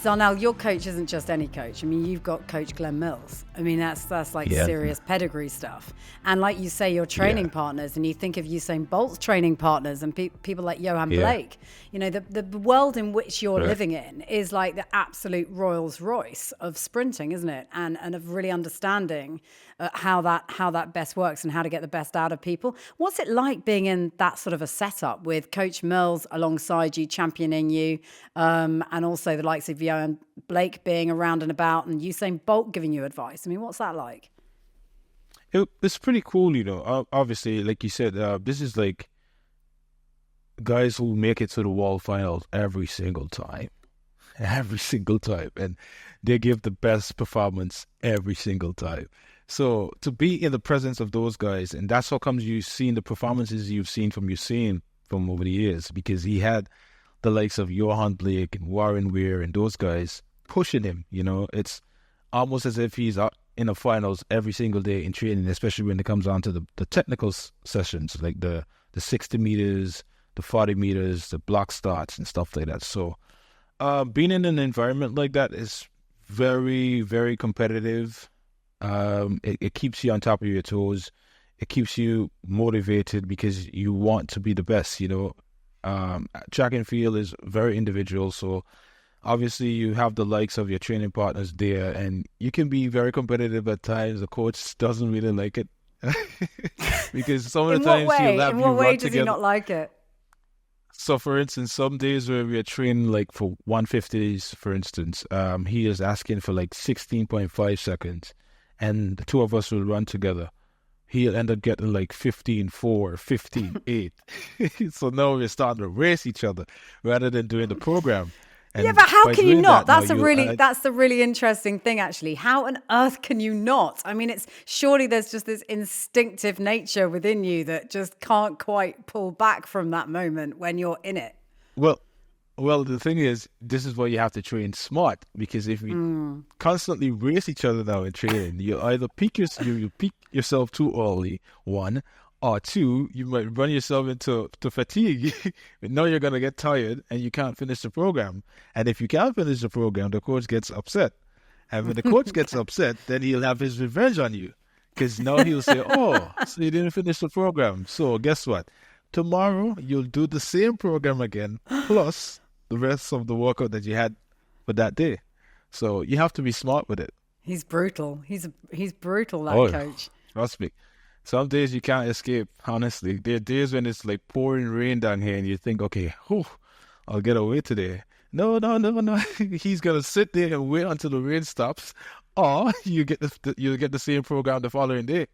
Zharnel, your coach isn't just any coach. I mean, you've got Coach Glenn Mills. I mean, that's like serious pedigree stuff. And like you say, your training partners, and you think of Usain Bolt's training partners and people like Johan Blake. You know, the world in which you're living in is like the absolute Rolls Royce of sprinting, isn't it? And of really understanding how that best works and how to get the best out of people. What's it like being in that sort of a setup with Coach Mills alongside you, championing you, and also the likes of Johan Blake being around and about, and Usain Bolt giving you advice? I mean, what's that like? It's pretty cool, you know. Obviously, like you said, this is like guys who make it to the world finals every single time, and they give the best performance every single time. So to be in the presence of those guys, and that's how comes you've seen the performances you've seen from Usain from over the years, because he had the likes of Johan Blake and Warren Weir and those guys pushing him. You know, it's almost as if he's out in the finals every single day in training, especially when it comes on to the technical sessions, like the 60 meters, the 40 meters, the block starts and stuff like that. So being in an environment like that is very, very competitive. It keeps you on top of your toes. It keeps you motivated because you want to be the best, you know. Track and field is very individual, so obviously you have the likes of your training partners there, and you can be very competitive at times. The coach doesn't really like it because some of the times he'll have you run together. In what way does he not like it? So, for instance, some days where we are training like for 150s, for instance, he is asking for like 16.5 seconds, and the two of us will run together. He'll end up getting like 15.4, 15.8. So now we're starting to race each other rather than doing the program. And yeah, but how can you not? That's the really interesting thing, actually. How on earth can you not? I mean, surely there's just this instinctive nature within you that just can't quite pull back from that moment when you're in it. Well, the thing is, this is why you have to train smart, because if we constantly race each other now in training, you either peak yourself too early, one, or two, you might run yourself into fatigue. Now you're going to get tired and you can't finish the program. And if you can't finish the program, the coach gets upset. And when the coach gets upset, then he'll have his revenge on you. Because now he'll say, oh, so you didn't finish the program. So guess what? Tomorrow, you'll do the same program again, plus the rest of the workout that you had for that day. So you have to be smart with it. He's brutal. He's brutal, that coach. Trust me. Some days you can't escape, honestly. There are days when it's like pouring rain down here and you think, okay, I'll get away today. No. He's going to sit there and wait until the rain stops, or you'll get the same program the following day.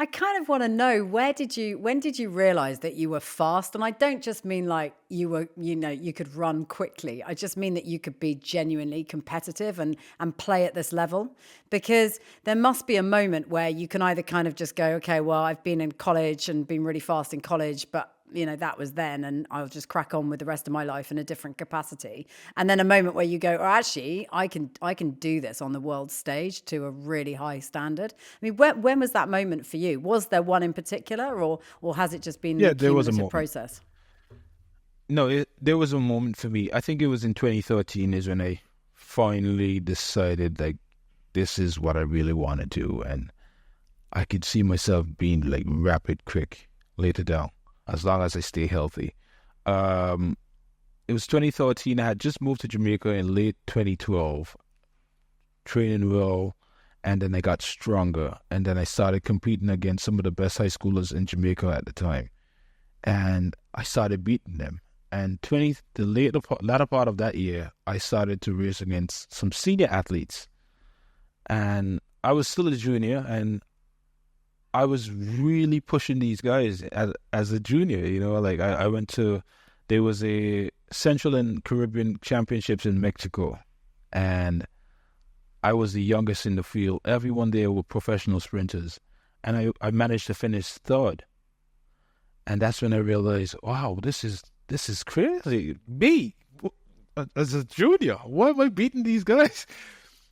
I kind of want to know, when did you realize that you were fast? And I don't just mean like you were, you could run quickly. I just mean that you could be genuinely competitive and play at this level, because there must be a moment where you can either kind of just go, okay, well, I've been in college and been really fast in college, but that was then, and I'll just crack on with the rest of my life in a different capacity. And then a moment where you go, oh, actually, I can do this on the world stage to a really high standard. I mean, when was that moment for you? Was there one in particular, or has it just been a cumulative process? No, there was a moment for me. I think it was in 2013 is when I finally decided, like, this is what I really want to do. And I could see myself being like rapid, quick later down, as long as I stay healthy. It was 2013. I had just moved to Jamaica in late 2012, training well, and then I got stronger. And then I started competing against some of the best high schoolers in Jamaica at the time. And I started beating them. And the latter part of that year, I started to race against some senior athletes. And I was still a junior, and I was really pushing these guys as a junior, like I went to, there was a Central and Caribbean Championships in Mexico, and I was the youngest in the field. Everyone there were professional sprinters, and I managed to finish third. And that's when I realized, wow, this is crazy. Me, as a junior, why am I beating these guys?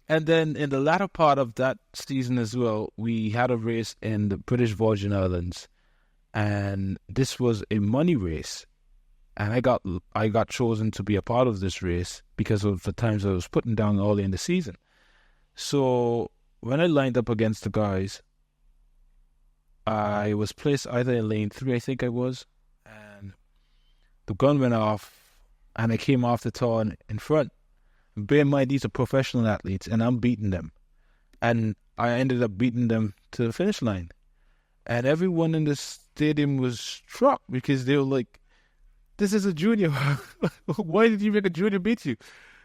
And then in the latter part of that season as well, we had a race in the British Virgin Islands. And this was a money race. and I got chosen to be a part of this race because of the times I was putting down early in the season. So when I lined up against the guys, I was placed either in lane 3, I think I was, and the gun went off, and I came off the turn in front. Bear in mind, these are professional athletes, and I'm beating them. And I ended up beating them to the finish line. And everyone in the stadium was struck because they were like, this is a junior. Why did you make a junior beat you?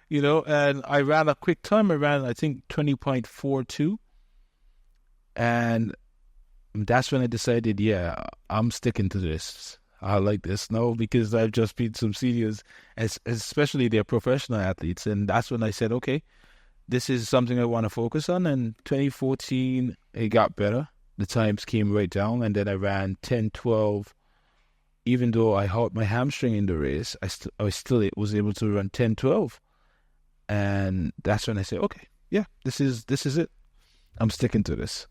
You know, and I ran a quick time. I ran, I think, 20.42. And that's when I decided, yeah, I'm sticking to this. I like this now because I've just beat some seniors, especially they're professional athletes. And that's when I said, okay, this is something I want to focus on. And 2014, it got better. The times came right down. And then I ran 10:12. Even though I hurt my hamstring in the race, I still was able to run 10:12. And that's when I said, okay, yeah, this is it. I'm sticking to this.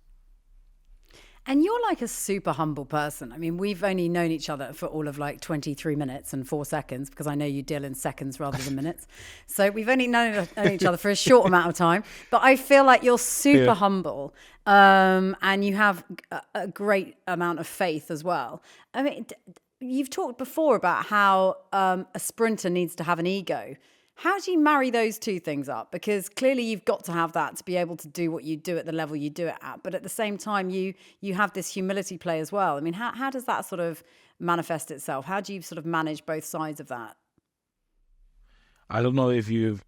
And you're like a super humble person. I mean, we've only known each other for all of like 23 minutes and 4 seconds, because I know you deal in seconds rather than minutes. So we've only known each other for a short amount of time. But I feel like you're super humble, and you have a great amount of faith as well. I mean, you've talked before about how a sprinter needs to have an ego. How do you marry those two things up? Because clearly you've got to have that to be able to do what you do at the level you do it at. But at the same time, you have this humility play as well. I mean, how does that sort of manifest itself? How do you sort of manage both sides of that? I don't know if you've,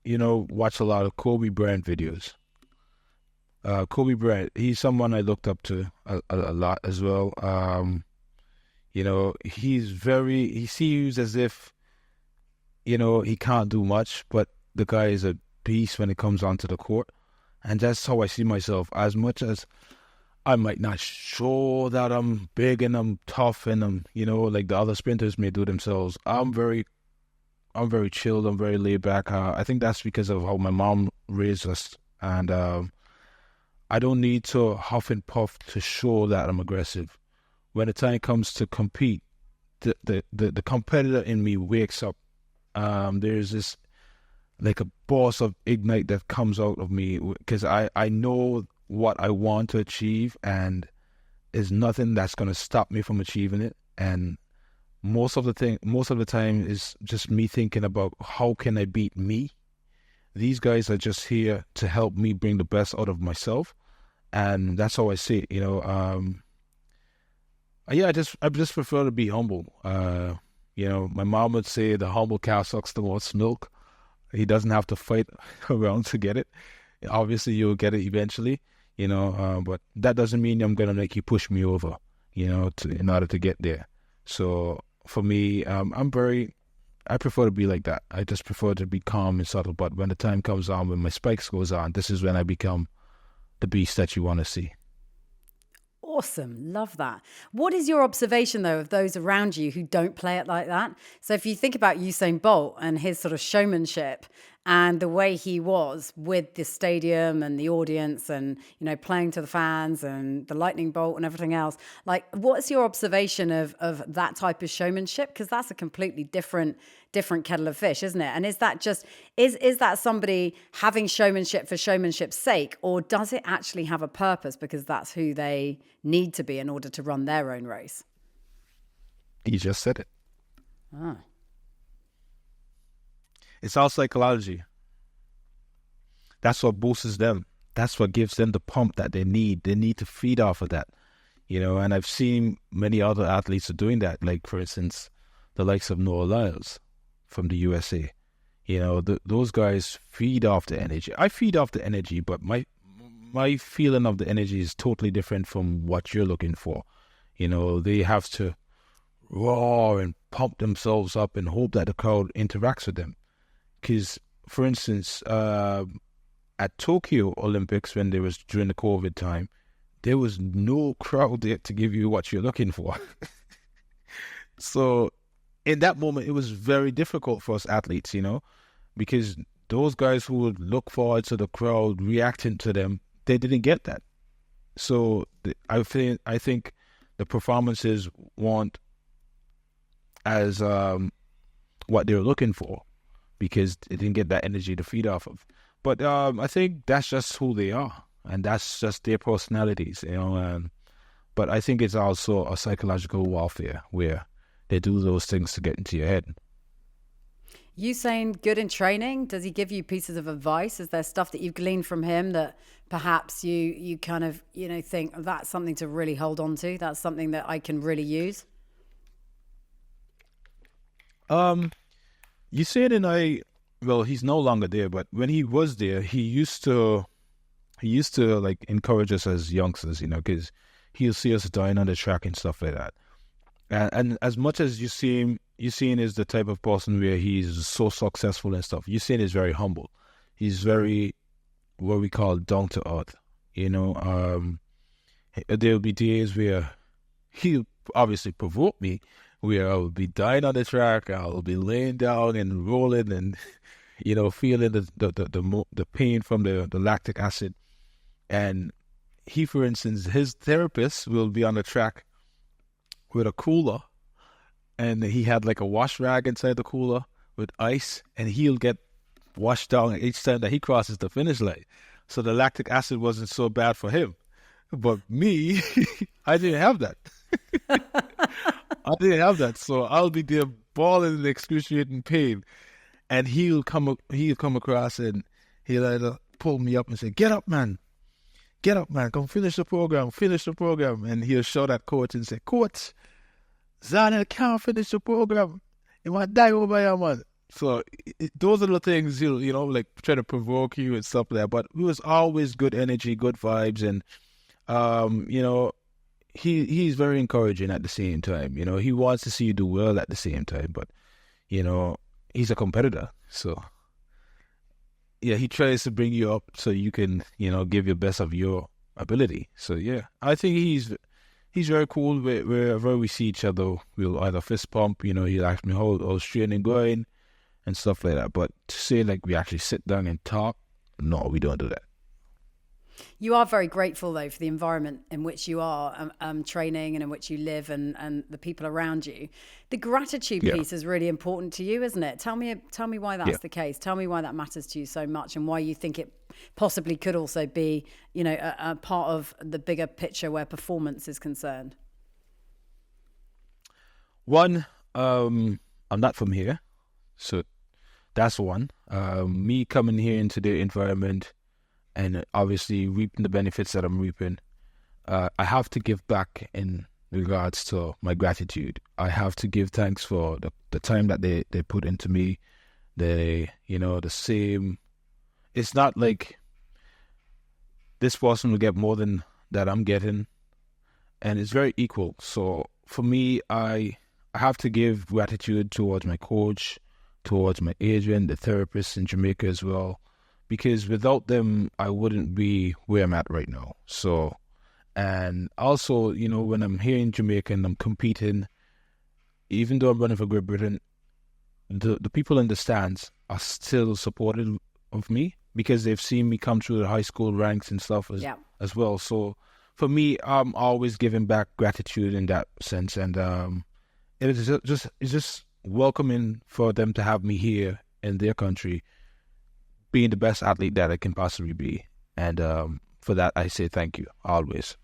watched a lot of Kobe Bryant videos. Kobe Bryant, he's someone I looked up to a lot as well. He seems as if, he can't do much, but the guy is a beast when it comes onto the court. And that's how I see myself. As much as I might not show that I'm big and I'm tough and I'm, like the other sprinters may do themselves, I'm very chilled. I'm very laid back. I think that's because of how my mom raised us. And I don't need to huff and puff to show that I'm aggressive. When the time comes to compete, the competitor in me wakes up. There's this like a burst of ignite that comes out of me because I know what I want to achieve, and there's nothing that's going to stop me from achieving it. And most of the time is just me thinking about how can I beat me. These guys are just here to help me bring the best out of myself, and that's how I see it. I just prefer to be humble. My mom would say the humble cow sucks the most milk. He doesn't have to fight around to get it. Obviously, you'll get it eventually, but that doesn't mean I'm going to make you push me over, in order to get there. So for me, I prefer to be like that. I just prefer to be calm and subtle. But when the time comes on, when my spikes goes on, this is when I become the beast that you want to see. Awesome. Love that. What is your observation, though, of those around you who don't play it like that? So if you think about Usain Bolt and his sort of showmanship and the way he was with the stadium and the audience and, playing to the fans and the lightning bolt and everything else, like, what's your observation of that type of showmanship? Because that's a completely different kettle of fish, isn't it? And is that just, is that somebody having showmanship for showmanship's sake, or does it actually have a purpose because that's who they need to be in order to run their own race? You just said it. Ah. It's all psychology. That's what boosts them. That's what gives them the pump that they need. They need to feed off of that, and I've seen many other athletes are doing that. Like, for instance, the likes of Noah Lyles from the USA. Those guys feed off the energy. I feed off the energy, but my feeling of the energy is totally different from what you're looking for. They have to roar and pump themselves up and hope that the crowd interacts with them. Because, for instance, at Tokyo Olympics, when there was during the COVID time, there was no crowd there to give you what you're looking for. So in that moment, it was very difficult for us athletes, because those guys who would look forward to the crowd reacting to them, they didn't get that. So I think the performances weren't as what they were looking for, because they didn't get that energy to feed off of. But I think that's just who they are, and that's just their personalities, you know. But I think it's also a psychological warfare where they do those things to get into your head. Usain good in training? Does he give you pieces of advice? Is there stuff that you've gleaned from him that perhaps you kind of, you know, think, "Oh, that's something to really hold on to. That's something that I can really use"? Usain and I, well, he's no longer there, but when he was there, he used to like encourage us as youngsters, you know, because he'll see us dying on the track and stuff like that. And as much as Usain is the type of person where he's so successful and stuff, Usain is very humble. He's very, what we call, down to earth. You know, there'll be days where he'll obviously provoke me, where I'll be dying on the track, I'll be laying down and rolling and, you know, feeling the pain from the lactic acid. And he, for instance, his therapist will be on the track with a cooler, and he had like a wash rag inside the cooler with ice, and he'll get washed down each time that he crosses the finish line. So the lactic acid wasn't so bad for him. But me, I didn't have that. I didn't have that. So I'll be there bawling in excruciating pain, and he'll come across and he'll either pull me up and say, "Get up, man. Get up, man. Come finish the program. Finish the program." And he'll shout at coach and say, "Coach, Zharnel can't finish the program. He might die over here, man." So those are the things he'll, you know, like try to provoke you and stuff like that. But it was always good energy, good vibes, and you know, he's very encouraging at the same time. You know, he wants to see you do well at the same time, but you know, he's a competitor, so yeah, he tries to bring you up so you can, you know, give your best of your ability. So yeah, I think he's very cool. Wherever we see each other, we'll either fist pump. You know, he'll ask me how's training going and stuff like that. But to say like we actually sit down and talk, no, we don't do that. You are very grateful, though, for the environment in which you are training and in which you live, and the people around you. The gratitude piece is really important to you, isn't it? Tell me why that's the case. Tell me why that matters to you so much, and why you think it possibly could also be, you know, a part of the bigger picture where performance is concerned. One, I'm not from here, so that's one. Me coming here into the environment and obviously reaping the benefits that I'm reaping, I have to give back in regards to my gratitude. I have to give thanks for the time that they put into me. The same. It's not like this person will get more than that I'm getting, and it's very equal. So for me, I have to give gratitude towards my coach, towards my agent, the therapist in Jamaica as well, because without them, I wouldn't be where I'm at right now. So, and also, you know, when I'm here in Jamaica and I'm competing, even though I'm running for Great Britain, the people in the stands are still supportive of me because they've seen me come through the high school ranks and stuff as well. So for me, I'm always giving back gratitude in that sense. And it's just welcoming for them to have me here in their country, being the best athlete that I can possibly be. And for that, I say thank you, always.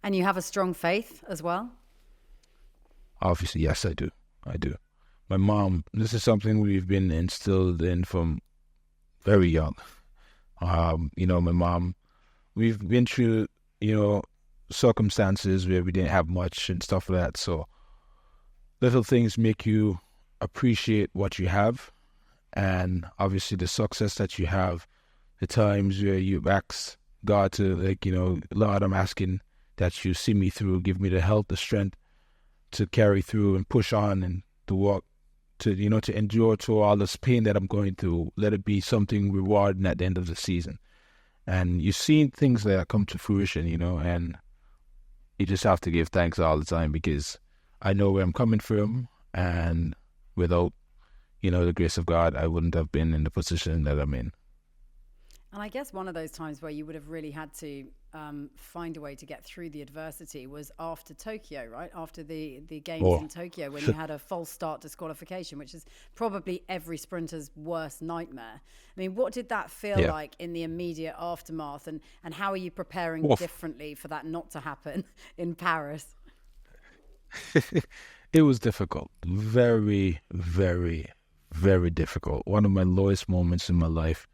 And you have a strong faith as well? Obviously, yes, I do. My mom, this is something we've been instilled in from very young. You know, my mom, we've been through, you know, circumstances where we didn't have much and stuff like that. So little things make you appreciate what you have. And obviously the success that you have, the times where you ask God to, like, you know, Lord, I'm asking that you see me through, give me the health, the strength to carry through and push on and to walk, to, you know, to endure through all this pain that I'm going through. Let it be something rewarding at the end of the season. And you've seen things that come to fruition, you know, and you just have to give thanks all the time, because I know where I'm coming from, and without, you know, the grace of God, I wouldn't have been in the position that I'm in. And I guess one of those times where you would have really had to find a way to get through the adversity was after Tokyo, right? After the games Oh, in Tokyo, when you had a false start disqualification, which is probably every sprinter's worst nightmare. I mean, what did that feel yeah. like in the immediate aftermath, and how are you preparing Oof. differently for that not to happen in Paris? It was difficult. Very, very, very difficult. One of my lowest moments in my life.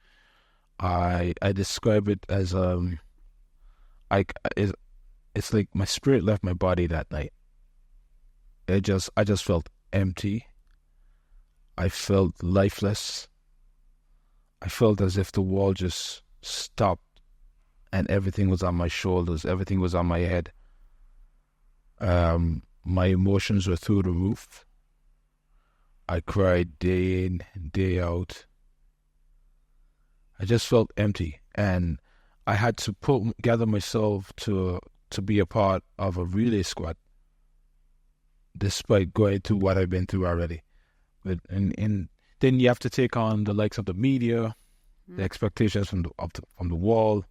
I describe it as I it's like my spirit left my body that night. I just felt empty. I felt lifeless. I felt as if the world just stopped and everything was on my shoulders. Everything was on my head. My emotions were through the roof. I cried day in, day out. I just felt empty, and I had to gather myself to be a part of a relay squad, despite going through what I've been through already. And then you have to take on the likes of the media, the expectations from the wall,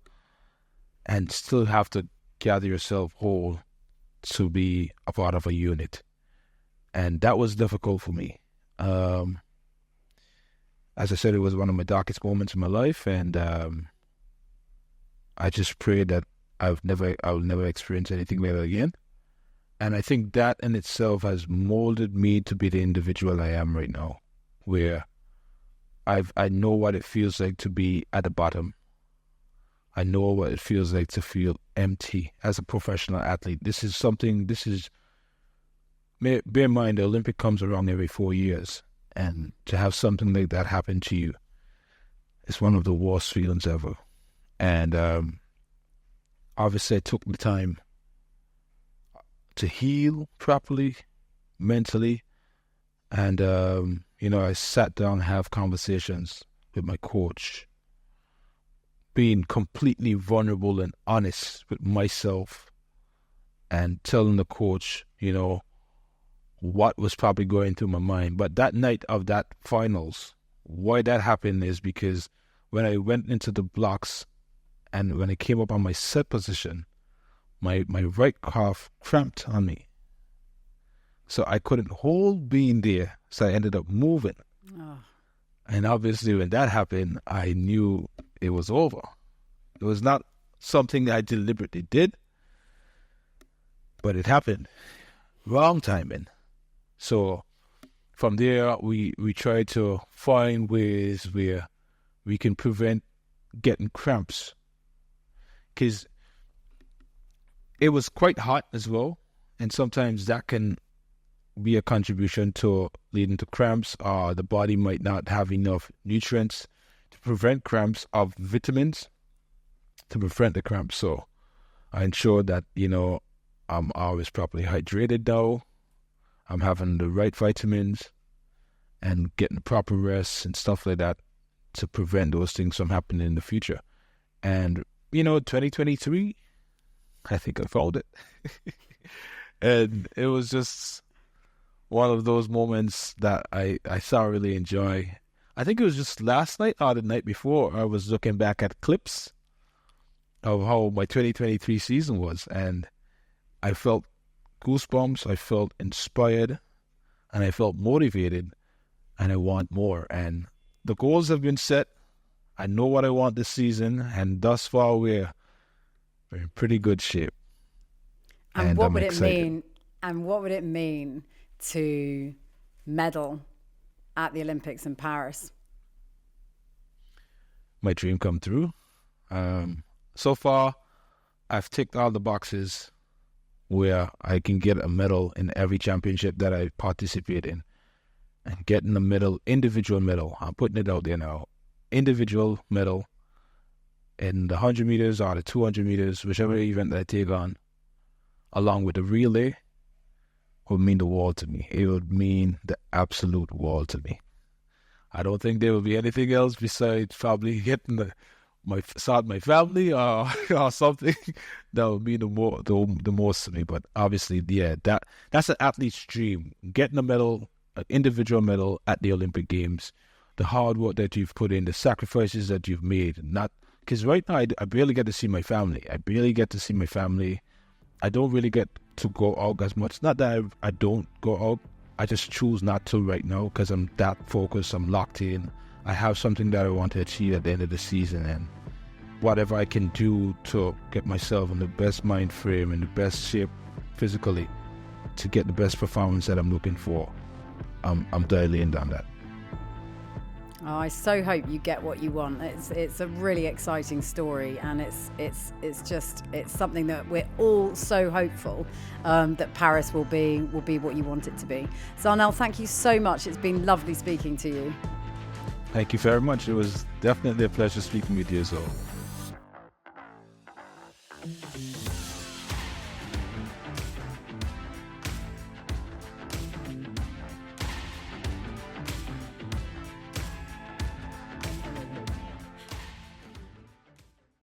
and still have to gather yourself whole to be a part of a unit, and that was difficult for me. As I said, it was one of my darkest moments in my life, and I just pray that I will never experience anything like that again. And I think that in itself has molded me to be the individual I am right now, where I know what it feels like to be at the bottom. I know what it feels like to feel empty as a professional athlete. Bear in mind, the Olympic comes around every 4 years. And to have something like that happen to you is one of the worst feelings ever. And obviously I took the time to heal properly, mentally. And, I sat down and have conversations with my coach, being completely vulnerable and honest with myself and telling the coach, what was probably going through my mind. But that night of that finals, why that happened is because when I went into the blocks and when I came up on my set position, my right calf cramped on me. So I couldn't hold being there. So I ended up moving. Oh. And obviously when that happened, I knew it was over. It was not something I deliberately did, but it happened. Wrong timing. So from there, we try to find ways where we can prevent getting cramps. Because it was quite hot as well. And sometimes that can be a contribution to leading to cramps. The body might not have enough nutrients to prevent cramps, of vitamins to prevent the cramps. So I ensure that, I'm always properly hydrated now. I'm having the right vitamins and getting the proper rest and stuff like that to prevent those things from happening in the future. And, 2023, I think I found it. And it was just one of those moments that I thoroughly enjoy. I think it was just last night or the night before, I was looking back at clips of how my 2023 season was, and I felt goosebumps, I felt inspired, and I felt motivated, and I want more. And the goals have been set. I know what I want this season, and thus far we're in pretty good shape. And what would it mean? And what would it mean to medal at the Olympics in Paris? My dream come true. So far, I've ticked all the boxes where I can get a medal in every championship that I participate in. And getting a medal, individual medal, I'm putting it out there now, individual medal in the 100 meters or the 200 meters, whichever event that I take on, along with the relay, would mean the world to me. It would mean the absolute world to me. I don't think there will be anything else besides probably getting my family or something that would mean the most to me. But obviously, yeah, that's an athlete's dream. Getting a medal, an individual medal at the Olympic Games, the hard work that you've put in, the sacrifices that you've made, not Because right now, I barely get to see my family. I don't really get to go out as much. Not that I don't go out. I just choose not to right now because I'm that focused. I'm locked in. I have something that I want to achieve at the end of the season, and whatever I can do to get myself in the best mind frame and the best shape physically to get the best performance that I'm looking for, I'm dialing in on that. Oh, I so hope you get what you want. It's a really exciting story, and it's something that we're all so hopeful that Paris will be what you want it to be. Zharnel, thank you so much. It's been lovely speaking to you. Thank you very much. It was definitely a pleasure speaking with you as well.